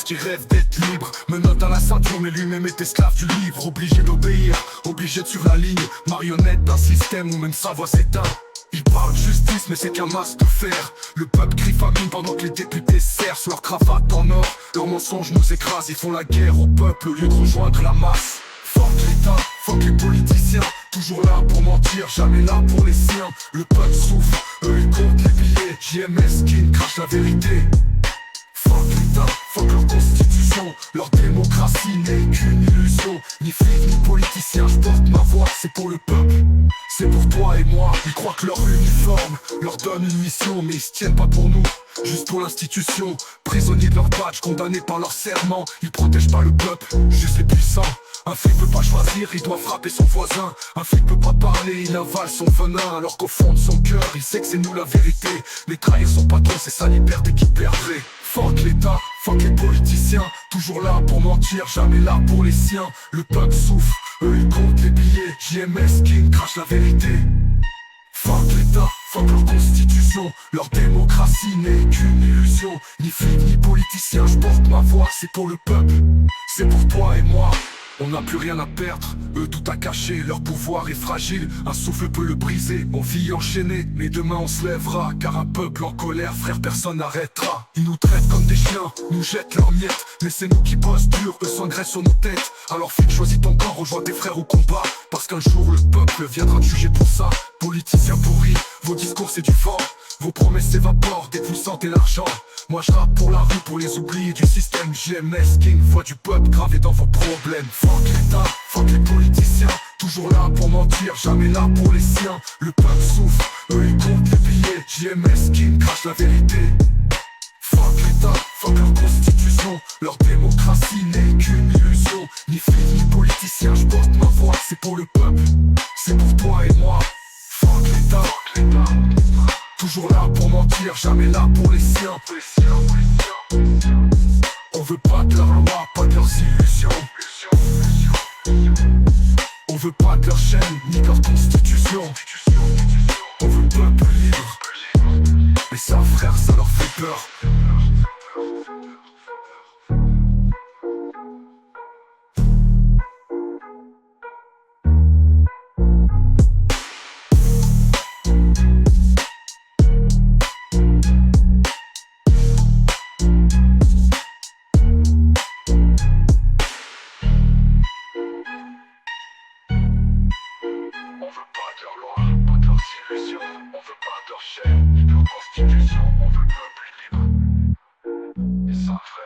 qui rêve d'être libre. Menottes à la ceinture mais lui-même est esclave du livre. Obligé d'obéir, obligé de suivre la ligne. Marionnette d'un système où même sa voix s'éteint. Ils parlent de justice mais c'est qu'un masque de fer. Le peuple crie famine pendant que les députés serrent sur leur cravate en or. Leurs mensonges nous écrasent, ils font la guerre au peuple au lieu de rejoindre la masse. Fuck l'État, fuck les politiciens. Toujours là pour mentir, jamais là pour les siens. Le peuple souffre, eux ils comptent les billets. JMS qui crache la vérité. Fuck l'État, fuck leur constitution. Leur démocratie n'est qu'une illusion. Ni flics ni politiciens, je porte ma voix, c'est pour le peuple. C'est pour toi et moi, ils croient que leur uniforme leur donne une mission. Mais ils se tiennent pas pour nous, juste pour l'institution. Prisonniers de leur badge, condamnés par leur serment. Ils protègent pas le peuple, juste les puissants. Un flic peut pas choisir, il doit frapper son voisin. Un flic peut pas parler, il avale son venin. Alors qu'au fond de son cœur, il sait que c'est nous la vérité. Mais trahir son patron, c'est sa liberté qui perdrait. Fuck l'État, fuck les politiciens. Toujours là pour mentir, jamais là pour les siens. Le peuple souffre, eux ils comptent les billets. JMS King crache la vérité. Fuck l'État, fuck leur constitution. Leur démocratie n'est qu'une illusion. Ni flic ni politicien, je porte ma voix, c'est pour le peuple. C'est pour toi et moi. On n'a plus rien à perdre, eux tout à cacher. Leur pouvoir est fragile, un souffle peut le briser. On vit enchaîné, mais demain on se lèvera. Car un peuple en colère, frère, personne n'arrêtera. Ils nous traitent comme des chiens, nous jettent leurs miettes. Mais c'est nous qui bossent dur, eux s'engraissent sur nos têtes. Alors flic, choisis ton camp, rejoins tes frères au combat. Parce qu'un jour le peuple viendra te juger pour ça. Politiciens pourris, vos discours c'est du vent. Vos promesses s'évaporent dès que vous sentez l'argent. Moi je rappe pour la rue, pour les oubliés du système. JMS King, voix du peuple gravée dans vos problèmes. Fuck l'État, fuck les politiciens. Toujours là pour mentir, jamais là pour les siens. Le peuple souffre, eux ils comptent les billets. JMS King crache la vérité. Fuck l'État, fuck leur constitution. Leur démocratie n'est qu'une illusion. Ni flic ni politicien, je porte ma voix, c'est pour le peuple. C'est pour toi et moi. Fuck l'État, toujours là pour mentir, jamais là pour les siens. On veut pas de leur loi, pas de leurs illusions. On veut pas de leur chaîne, ni de leur constitution. On veut le peuple libre. Mais ça frère, ça leur fait peur. On veut pas de leur loi, pas de leurs illusions. On veut pas de leur chaîne, ni de leur constitution. On veut le peuple libre. Et ça frère.